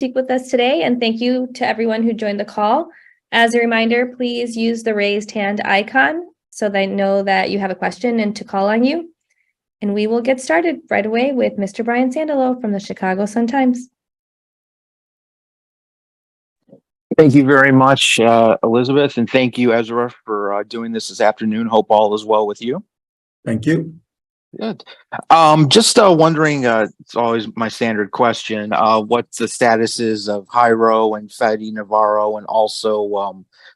Speak with us today, and thank you to everyone who joined the call. As a reminder, please use the raised hand icon so they know that you have a question and to call on you. And we will get started right away with Mr. Brian Sandalo from the Chicago Sun-Times. Thank you very much, Elizabeth, and thank you, Ezra, for doing this afternoon. Hope all is well with you. Thank you. Good. Just wondering, it's always my standard question, what the status is of Jairo and Fede Navarro and also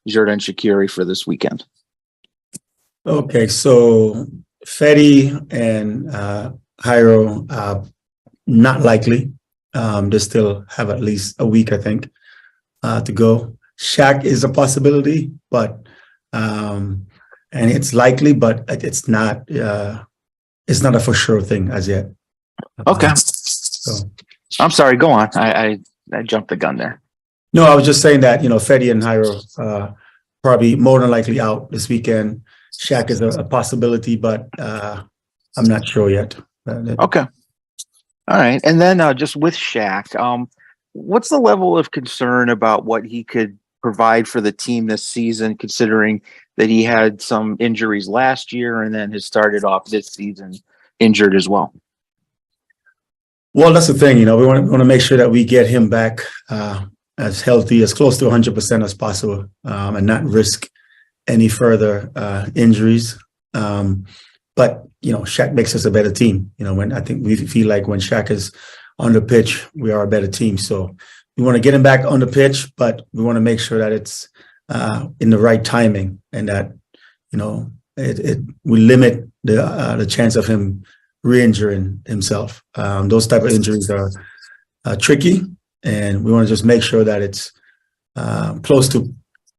Xherdan Shaqiri for this weekend. Okay, so Fede and Jairo, not likely. They still have at least a week, I think, to go. Shaq is a possibility, but and it's likely, but it's not. It's not a for sure thing as yet. Okay. So I'm sorry. Go on. I jumped the gun there. no, I was just saying that Fede and Jairo probably more than likely out this weekend. Shaq is a possibility, but I'm not sure yet. Okay. All right. And then just with Shaq, what's the level of concern about what he could provide for the team this season, considering that he had some injuries last year and then has started off this season injured as well? Well, that's the thing. We want to make sure that we get him back as healthy, as close to 100% as possible, and not risk any further injuries. But Shaq makes us a better team. When I think we feel like when Shaq is on the pitch, we are a better team. So we want to get him back on the pitch, but we want to make sure that it's in the right timing and that we limit the chance of him re-injuring himself. Those type of injuries are tricky, and we want to just make sure that it's close to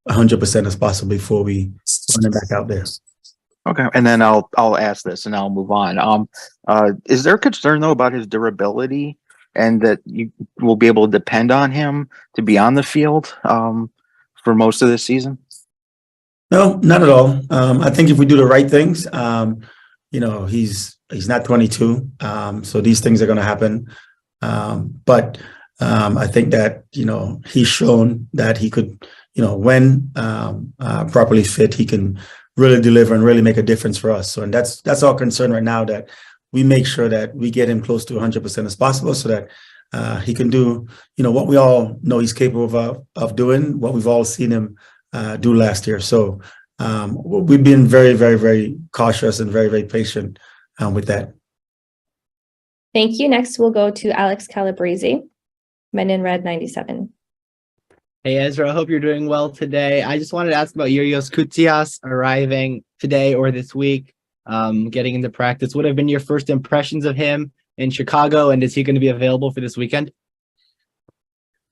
100% as possible before we run him back out there. Okay, and then I'll ask this and I'll move on. Is there concern though about his durability and that you will be able to depend on him to be on the field for most of this season? No, not at all. I think if we do the right things, he's not 22, so these things are going to happen. But I think that he's shown that he could, when properly fit, he can really deliver and really make a difference for us. So, and that's our concern right now, that we make sure that we get him close to 100% as possible, so that he can do, what we all know he's capable of doing, what we've all seen him do last year. So we've been very, very, very cautious and very, very patient with that. Thank you. Next, we'll go to Alex Calabrese, Men in Red 97. Hey, Ezra, I hope you're doing well today. I just wanted to ask about Yurios Koutsias arriving today or this week, getting into practice. What have been your first impressions of him in Chicago, and is he going to be available for this weekend?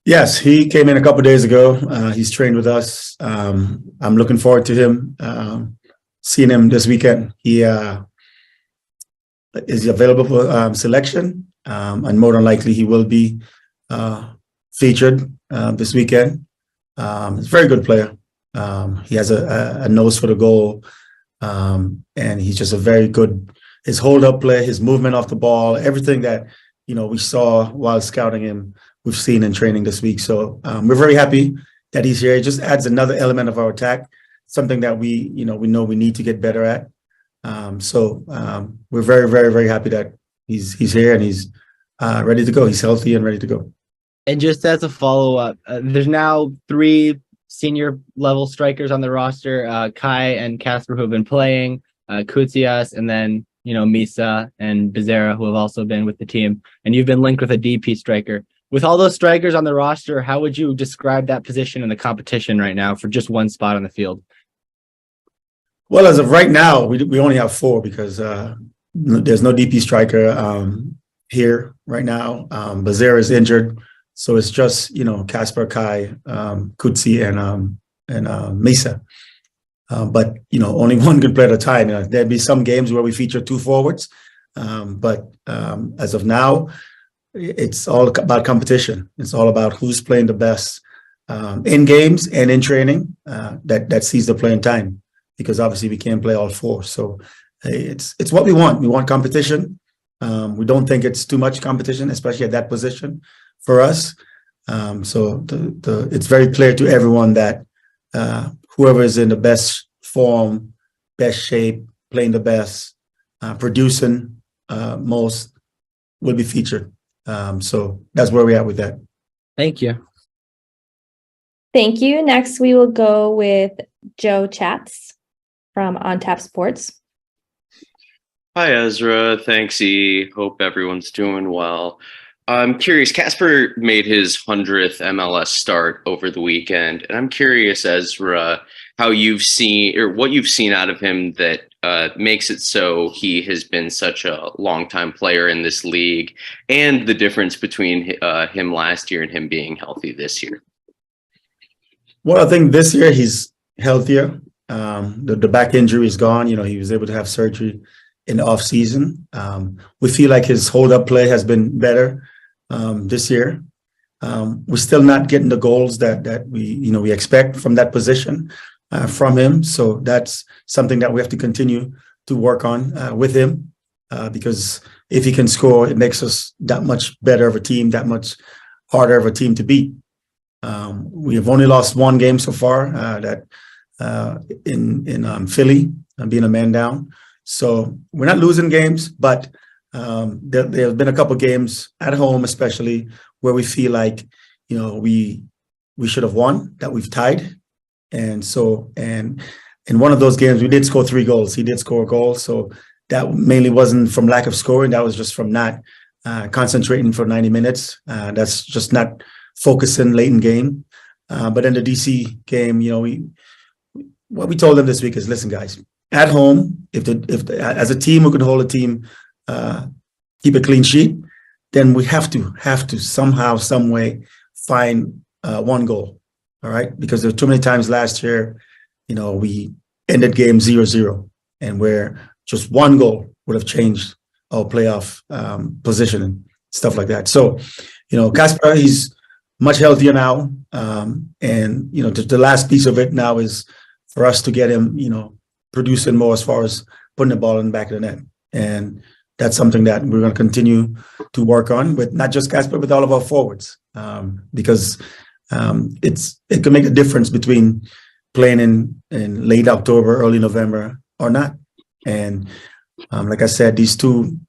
Yes, he came in a couple of days ago. He's trained with us. I'm looking forward to him, seeing him this weekend. He is available for selection, and more than likely he will be featured this weekend. He's a very good player. He has a nose for the goal, and he's just a very good. His hold-up play, his movement off the ball, everything that we saw while scouting him, we've seen in training this week. So we're very happy that he's here. It just adds another element of our attack, something that we know we need to get better at. So we're very, very, very happy that he's here and he's ready to go. He's healthy and ready to go. And just as a follow-up, there's now 3 senior level strikers on the roster, Kai and Casper, who have been playing, Koutsias, and then Misa and Bezerra, who have also been with the team, and you've been linked with a DP striker. With all those strikers on the roster, how would you describe that position in the competition right now for just one spot on the field? Well, as of right now, we only have 4 because there's no DP striker here right now. Bezerra is injured, so it's just Casper, Kai, Kutsi, and Misa. But only one good player at a time. There'd be some games where we feature 2 forwards, but as of now, it's all about competition. It's all about who's playing the best in games and in training that sees the playing time, because obviously we can't play all 4. So it's what we want. We want competition. We don't think it's too much competition, especially at that position for us. So it's very clear to everyone that whoever is in the best form, best shape, playing the best, producing most will be featured. So that's where we're at with that. Thank you. Thank you. Next, we will go with Joe Chats from On Tap Sports. Hi, Ezra. Thanks, E. Hope everyone's doing well. I'm curious, Casper made his 100th MLS start over the weekend, and I'm curious, Ezra, how you've seen or what you've seen out of him that makes it so he has been such a longtime player in this league, and the difference between him last year and him being healthy this year. Well, I think this year he's healthier. The back injury is gone. He was able to have surgery in the off season. We feel like his hold up play has been better this year. We're still not getting the goals that we expect from that position from him. So that's something that we have to continue to work on with him because if he can score, it makes us that much better of a team, that much harder of a team to beat. We have only lost one game so far that in Philly, being a man down. So we're not losing games, but there have been a couple games at home, especially where we feel like, we should have won, that we've tied. And so, and in one of those games, we did score 3 goals. He did score a goal. So that mainly wasn't from lack of scoring. That was just from not concentrating for 90 minutes. That's just not focusing late in game. But in the DC game, what we told them this week is, listen, guys, at home, if as a team who can hold a team, keep a clean sheet, then we have to somehow, some way find 1 goal. All right. Because there were too many times last year, we ended game 0-0 and where just 1 goal would have changed our playoff positioning, stuff like that. So, Casper, he's much healthier now. And, the last piece of it now is for us to get him, producing more as far as putting the ball in the back of the net. And that's something that we're going to continue to work on with not just Casper, but all of our forwards, because it can make a difference between playing in late October, early November or not. And like I said, these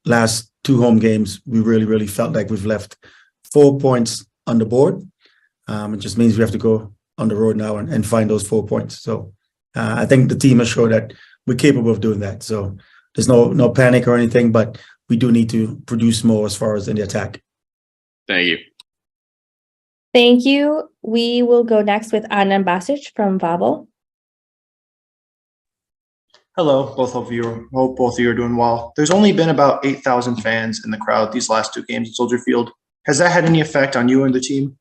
last two home games, we really, really felt like we've left 4 points on the board. It just means we have to go on the road now and find those 4 points. So I think the team has shown that we're capable of doing that. So there's no panic or anything, but we do need to produce more as far as in the attack. Thank you. Thank you. We will go next with Adnan Basic from Vabel. Hello, both of you. Hope both of you are doing well. There's only been about 8,000 fans in the crowd these last 2 games at Soldier Field. Has that had any effect on you and the team?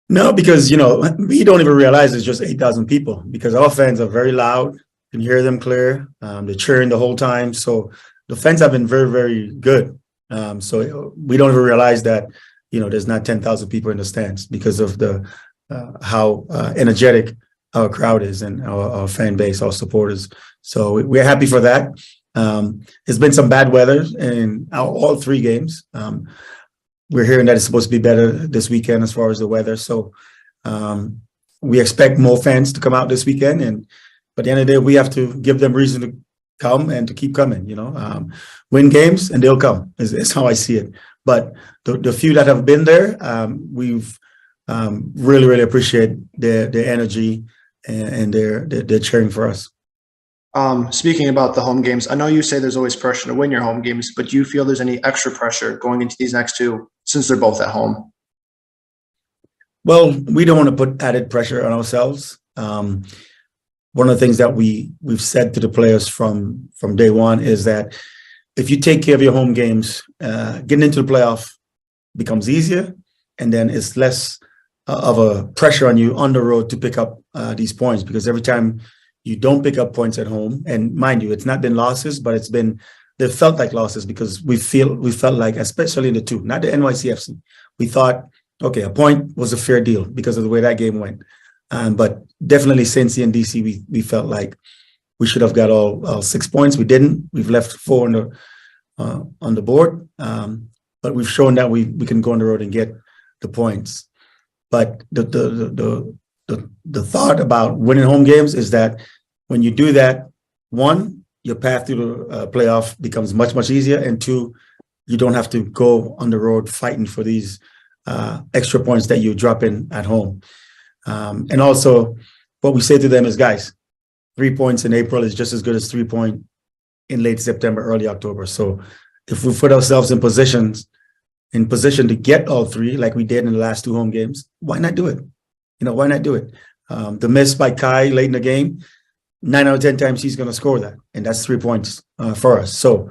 No, because, we don't even realize it's just 8,000 people because our fans are very loud. You can hear them clear. They're cheering the whole time. So the fans have been very, very good. So we don't even realize that, there's not 10,000 people in the stands because of how energetic our crowd is and our fan base, our supporters. So we're happy for that. There's been some bad weather in all 3 games. We're hearing that it's supposed to be better this weekend as far as the weather. So we expect more fans to come out this weekend. But at the end of the day, we have to give them reason to come and to keep coming, win games and they'll come is how I see it. But the few that have been there, we've really, really appreciate their energy and their cheering for us. Speaking about the home games, I know you say there's always pressure to win your home games, but do you feel there's any extra pressure going into these next 2 since they're both at home? Well, we don't want to put added pressure on ourselves. One of the things that we've said to the players from day one is that if you take care of your home games, getting into the playoff becomes easier, and then it's less of a pressure on you on the road to pick up these points, because every time you don't pick up points at home, and mind you, it's not been losses, but they felt like losses because we felt like, especially in the 2, not the NYCFC, we thought, okay, a point was a fair deal because of the way that game went. But definitely Cincy and DC, we felt like we should have got all 6 points. We didn't. We've left 4 on the board. But we've shown that we can go on the road and get the points. But the thought about winning home games is that when you do that, one, your path to the playoff becomes much, much easier, and two, you don't have to go on the road fighting for these extra points that you drop in at home. And also, what we say to them is, guys, 3 points in April is just as good as 3 points in late September, early October. So if we put ourselves in position to get all three, like we did in the last 2 home games, why not do it? Why not do it? The miss by Kai late in the game, 9 out of 10 times he's going to score that, and that's 3 points for us. So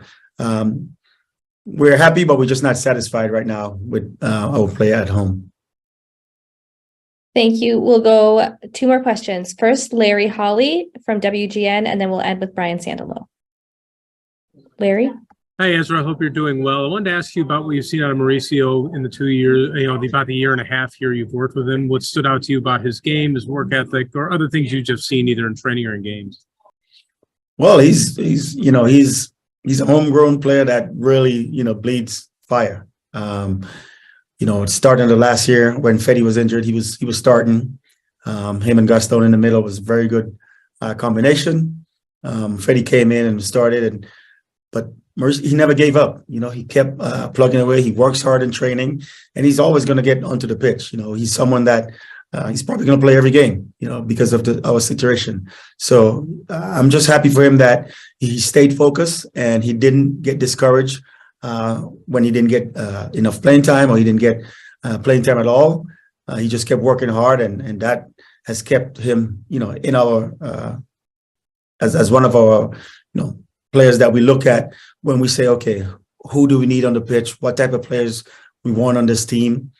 we're happy, but we're just not satisfied right now with our play at home. Thank you. We'll go 2 more questions. First, Larry Hawley from WGN, and then we'll end with Brian Sandalo. Larry? Hi, Ezra. I hope you're doing well. I wanted to ask you about what you've seen out of Mauricio in the 2 years, about the year and a half here you've worked with him. What stood out to you about his game, his work ethic, or other things you've just seen either in training or in games? Well, he's a homegrown player that really, bleeds fire. Starting the last year when Fetty was injured, he was starting. Him and Gaston in the middle was a very good combination. Fetty came in and started, but he never gave up. He kept plugging away. He works hard in training, and he's always going to get onto the pitch. He's someone that he's probably going to play every game, because of our situation. So I'm just happy for him that he stayed focused and he didn't get discouraged when he didn't get enough playing time, or he didn't get playing time at all. He just kept working hard, and that has kept him, in our as one of our players that we look at when we say, okay, who do we need on the pitch? What type of players we want on this team?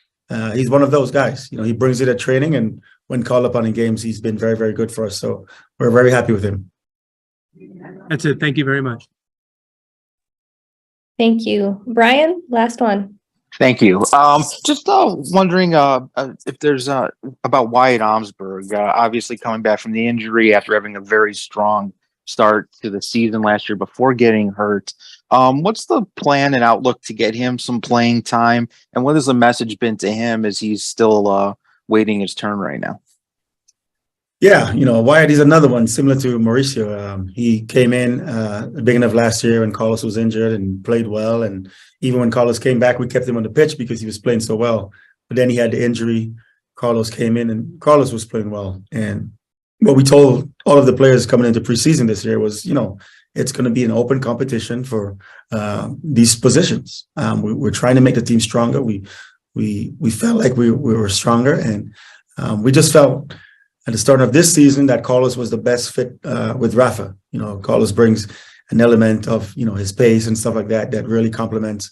He's one of those guys. He brings it at training, and when called upon in games, he's been very, very good for us. So we're very happy with him. That's it. Thank you very much. Thank you. Brian, last one. Thank you. Just wondering if there's about Wyatt Omsberg, obviously coming back from the injury after having a very strong start to the season last year before getting hurt. What's the plan and outlook to get him some playing time? And what has the message been to him as he's still waiting his turn right now? Yeah, Wyatt is another one similar to Mauricio. He came in at the beginning of last year when Carlos was injured and played well. And even when Carlos came back, we kept him on the pitch because he was playing so well. But then he had the injury. Carlos came in, and Carlos was playing well. And what we told all of the players coming into preseason this year was, it's going to be an open competition for these positions. We're trying to make the team stronger. We felt like we were stronger, and we just felt at the start of this season that Carlos was the best fit with Rafa. Carlos brings an element of, his pace and stuff like that really complements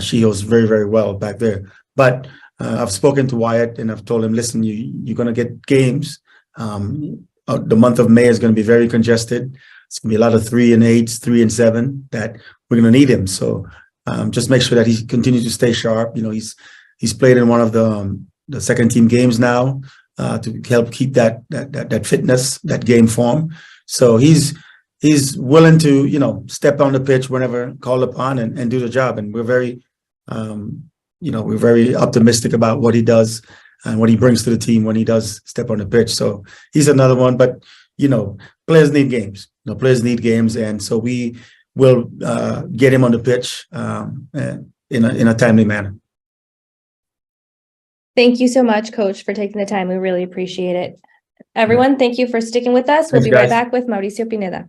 Shields very, very well back there. But I've spoken to Wyatt, and I've told him, listen, you're going to get games. The month of May is going to be very congested. It's going to be a lot of 3 and 8s, 3 and 7 that we're going to need him. So just make sure that he continues to stay sharp. He's played in one of the second team games now to help keep that fitness, that game form. So he's willing to, step on the pitch whenever called upon and do the job. And we're very, we're very optimistic about what he does and what he brings to the team when he does step on the pitch. So he's another one, but, players need games. Players need games. And so we will get him on the pitch in a timely manner. Thank you so much, Coach, for taking the time. We really appreciate it. Everyone, thank you for sticking with us. We'll Thanks, be right guys. back with Mauricio Pineda.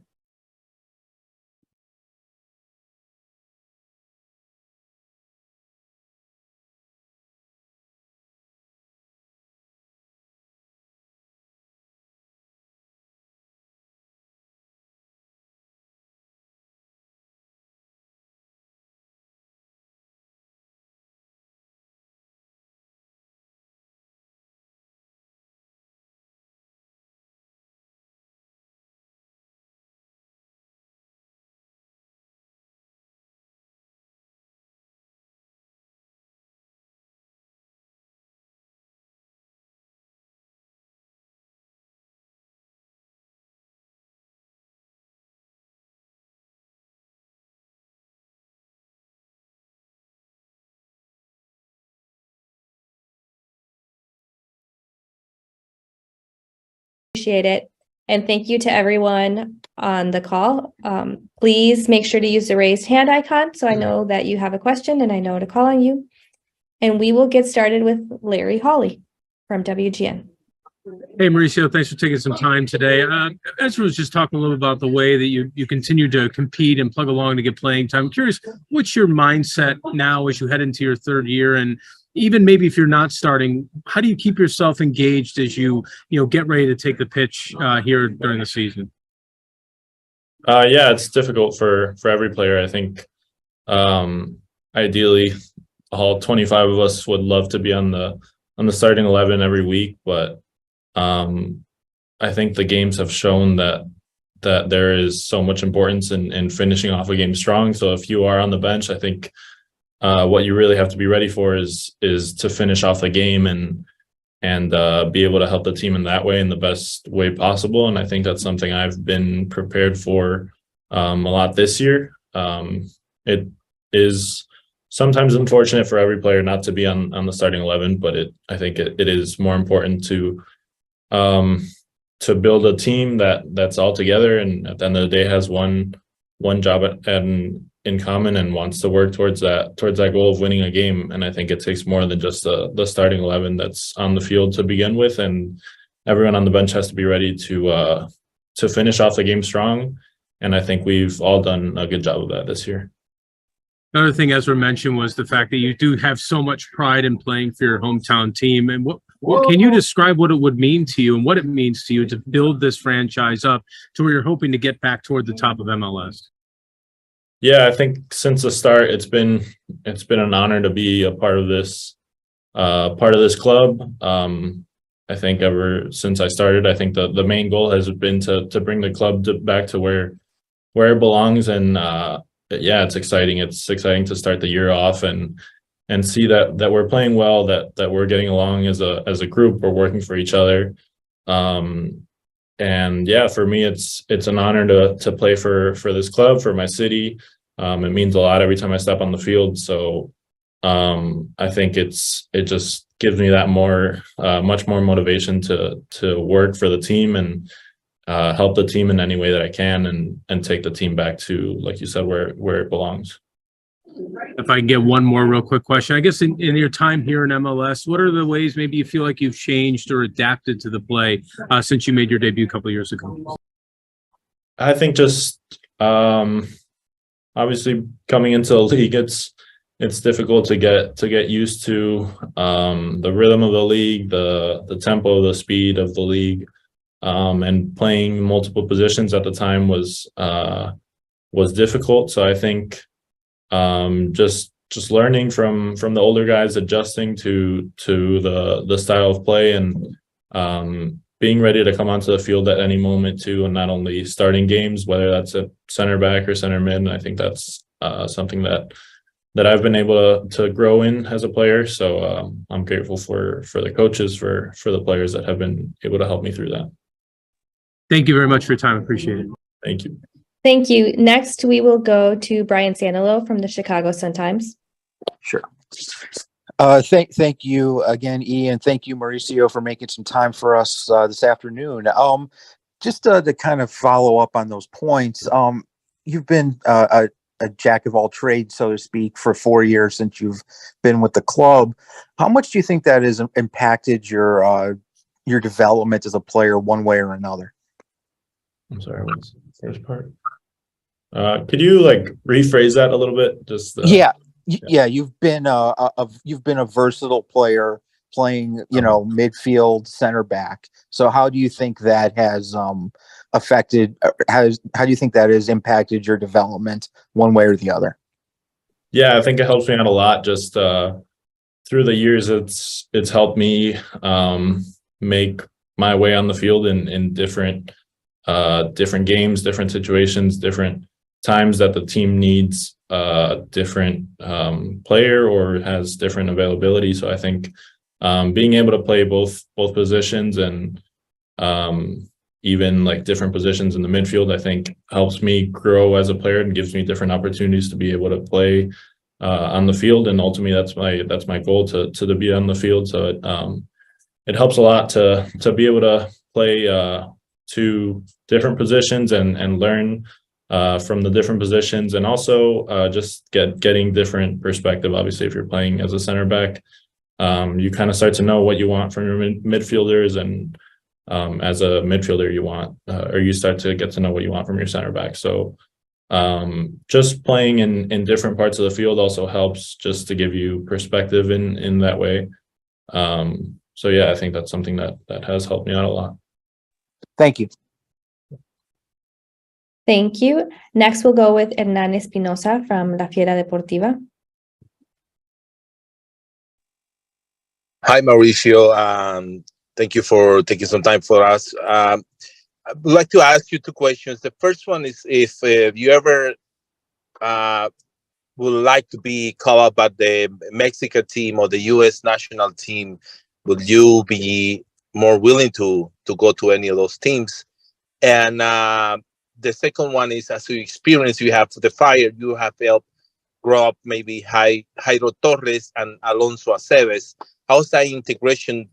appreciate it. And thank you to everyone on the call. Please make sure to use the raised hand icon so I know that you have a question and I know to call on you. And we will get started with Larry Hawley from WGN. Hey, Mauricio, thanks for taking some time today. Ezra was just talking a little about the way that you continue to compete and plug along to get playing time. I'm curious, what's your mindset now as you head into your third year? And even maybe if you're not starting, how do you keep yourself engaged as you get ready to take the pitch here during the season? Yeah, it's difficult for every player. I think ideally all 25 of us would love to be on the starting 11 every week, but I think the games have shown that there is so much importance in finishing off a game strong. So if you are on the bench, I think what you really have to be ready for is to finish off the game and be able to help the team in that way, in the best way possible. And I think that's something I've been prepared for a lot this year. It is sometimes unfortunate for every player not to be on the starting 11, but I think it is more important to build a team that's all together and at the end of the day has one job in common and wants to work towards that goal of winning a game. And I think it takes more than just the starting 11 that's on the field to begin with, and everyone on the bench has to be ready to finish off the game strong. And I think we've all done a good job of that this year. Another thing Ezra mentioned was the fact that you do have so much pride in playing for your hometown team. And what can you describe what it would mean to you and what it means to you to build this franchise up to where you're hoping to get back toward the top of MLS? Yeah, I think since the start, it's been an honor to be a part of this club. I think ever since I started, I think the main goal has been to bring the club back to where it belongs. And yeah, it's exciting. It's exciting to start the year off and see that we're playing well, that we're getting along as a group, we're working for each other. And yeah, for me, it's an honor to play for this club, for my city. It means a lot every time I step on the field. So I think it just gives me that much more motivation to work for the team and help the team in any way that I can and take the team back to, like you said, where it belongs. If I can get one more real quick question, I guess in your time here in MLS, what are the ways maybe you feel like you've changed or adapted to the play since you made your debut a couple of years ago? I think just obviously coming into the league, it's difficult to get used to the rhythm of the league, the tempo, the speed of the league, and playing multiple positions at the time was difficult. So I think just learning from the older guys, adjusting to the style of play, and being ready to come onto the field at any moment too, and not only starting games, whether that's at center back or center mid. And I think that's something that I've been able to grow in as a player. So I'm grateful for the coaches, for the players that have been able to help me through that. Thank you very much for your time. Appreciate it. Thank you. Thank you. Next, we will go to Brian Sanilo from the Chicago Sun-Times. Sure. Thank you again, Ian. Thank you, Mauricio, for making some time for us this afternoon. Just to kind of follow up on those points, you've been a jack of all trades, so to speak, for 4 years since you've been with the club. How much do you think that has impacted your development as a player one way or another? I'm sorry, what's the first part? Could you rephrase that a little bit? Yeah, you've been a versatile player playing, midfield, center back. So how do you think that has affected? How do you think that has impacted your development one way or the other? Yeah, I think it helps me out a lot. Just through the years, it's helped me make my way on the field in different games, different situations, different times that the team needs different player or has different availability. So I think being able to play both positions and even different positions in the midfield, I think helps me grow as a player and gives me different opportunities to be able to play on the field. And ultimately, that's my goal to be on the field. So it helps a lot to be able to play two different positions and learn from the different positions, and also just getting different perspective. Obviously, if you're playing as a center back, you kind of start to know what you want from your midfielders, and as a midfielder, you want or you start to get to know what you want from your center back. So just playing in different parts of the field also helps, just to give you perspective in that way. So yeah, I think that's something that has helped me out a lot. Thank you. Thank you. Next, we'll go with Hernan Espinosa from La Fiera Deportiva. Hi, Mauricio. Thank you for taking some time for us. I would like to ask you two questions. The first one is if you ever would like to be called up by the Mexican team or the U.S. national team, would you be more willing to go to any of those teams? And the second one is, as you experience you have for the Fire, you have helped grow up maybe Jairo Torres and Alonso Aceves. How's that integration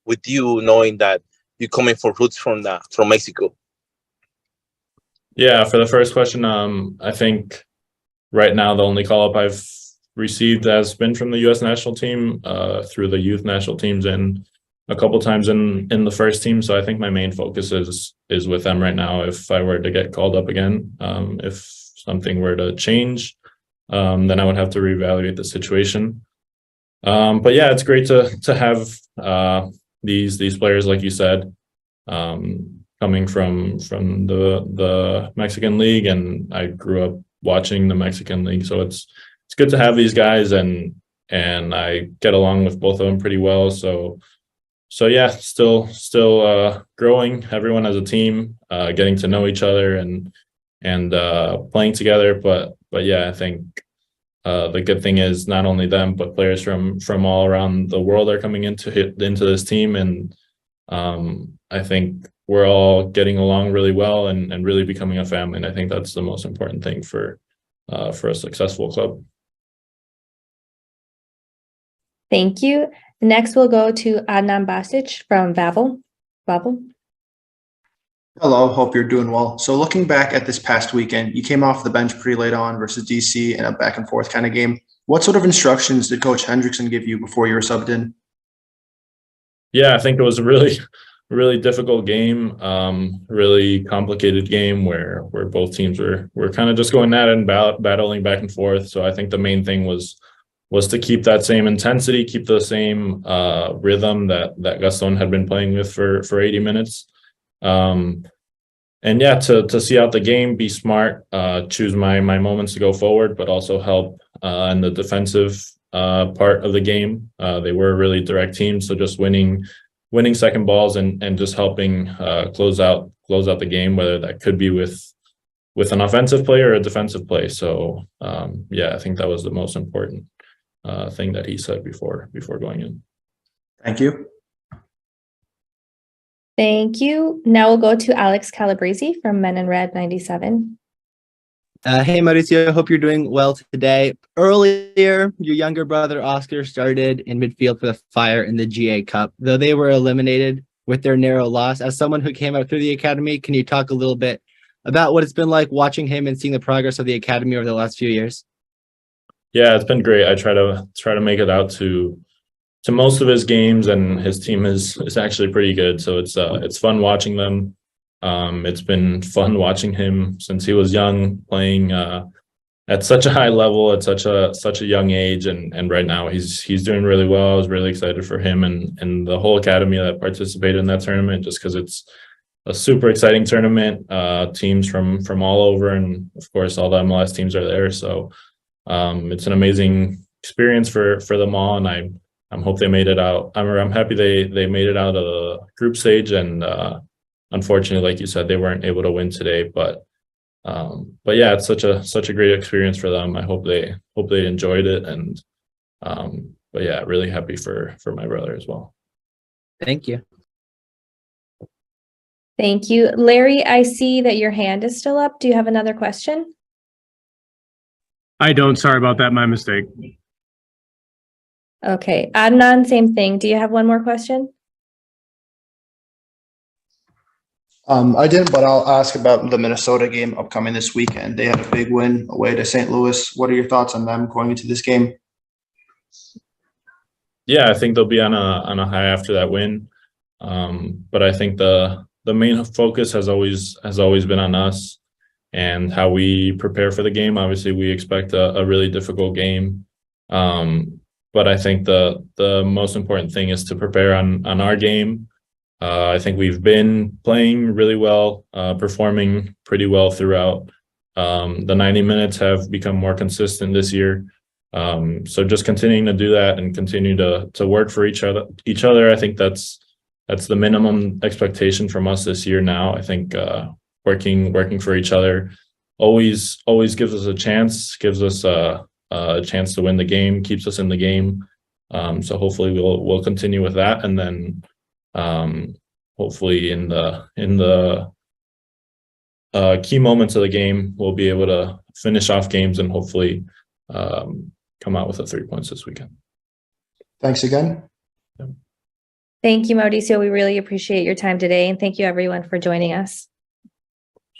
with you, knowing that you're coming for roots from Mexico? Yeah, for the first question, I think right now the only call up I've received has been from the U.S. national team through the youth national teams and a couple times in the first team. So I think my main focus is with them right now. If I were to get called up again, if something were to change, then I would have to reevaluate the situation. But yeah, it's great to have these players, like you said, coming from the Mexican League, and I grew up watching the Mexican League, so it's good to have these guys, and I get along with both of them pretty well. So yeah, still growing, everyone as a team, getting to know each other and playing together. But yeah, I think the good thing is not only them, but players from all around the world are coming into this team, and I think we're all getting along really well and really becoming a family. And I think that's the most important thing for a successful club. Thank you. Next, we'll go to Adnan Basic from Babel. Hello, hope you're doing well. So looking back at this past weekend, you came off the bench pretty late on versus DC in a back and forth kind of game. What sort of instructions did Coach Hendrickson give you before you were subbed in? Yeah, I think it was a really difficult game, really complicated game where both teams were kind of just going at it and battling back and forth. So I think the main thing was to keep that same intensity, keep the same rhythm that Gaston had been playing with for 80 minutes. And yeah, to see out the game, be smart, choose my moments to go forward, but also help in the defensive part of the game. They were a really direct team, so just winning second balls and just helping close out the game, whether that could be with an offensive play or a defensive play. So yeah, I think that was the most important thing that he said before going in. Thank you. Thank you. Now we'll go to Alex Calabrese from Men in Red 97. Hey, Mauricio, I hope you're doing well today. Earlier, your younger brother, Oscar, started in midfield for the Fire in the GA Cup, though they were eliminated with their narrow loss. As someone who came up through the academy, can you talk a little bit about what it's been like watching him and seeing the progress of the academy over the last few years? Yeah, it's been great. I try to make it out to most of his games, and his team is actually pretty good. So it's fun watching them. It's been fun watching him since he was young, playing at such a high level at such a young age, and right now he's doing really well. I was really excited for him and the whole academy that participated in that tournament, just because it's a super exciting tournament. Teams from all over, and of course all the MLS teams are there. So it's an amazing experience for them all, and I'm hope they made it out. I'm happy they made it out of the group stage, and unfortunately, like you said, they weren't able to win today. But yeah, it's such a great experience for them. I hope they enjoyed it, and but yeah, really happy for my brother as well. Thank you. Thank you. Larry, I see that your hand is still up. Do you have another question? I don't. Sorry about that. My mistake. Okay. Adnan, same thing. Do you have one more question? I didn't, but I'll ask about the Minnesota game upcoming this weekend. They had a big win away to St. Louis. What are your thoughts on them going into this game? Yeah, I think they'll be on a high after that win. But I think the main focus has always been on us and how we prepare for the game. Obviously, we expect a really difficult game. But I think the most important thing is to prepare on our game. I think we've been playing really well, performing pretty well throughout. The 90 minutes have become more consistent this year. So just continuing to do that and continue to work for each other. I think that's the minimum expectation from us this year now. I think working for each other always gives us a chance, gives us a chance to win the game, keeps us in the game. So hopefully we'll continue with that, and then hopefully in the key moments of the game, we'll be able to finish off games and hopefully come out with 3 points this weekend. Thanks again. Thank you, Mauricio. We really appreciate your time today, and thank you everyone for joining us.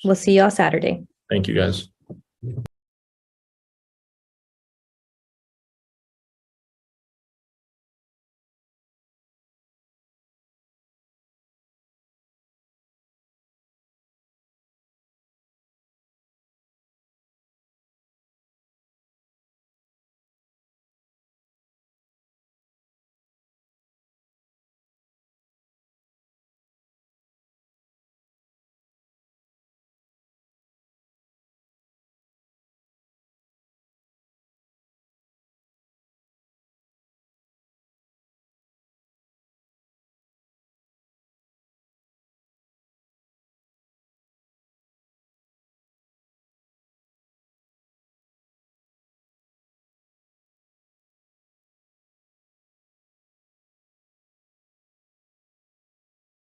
We'll see you all Saturday. Thank you, guys.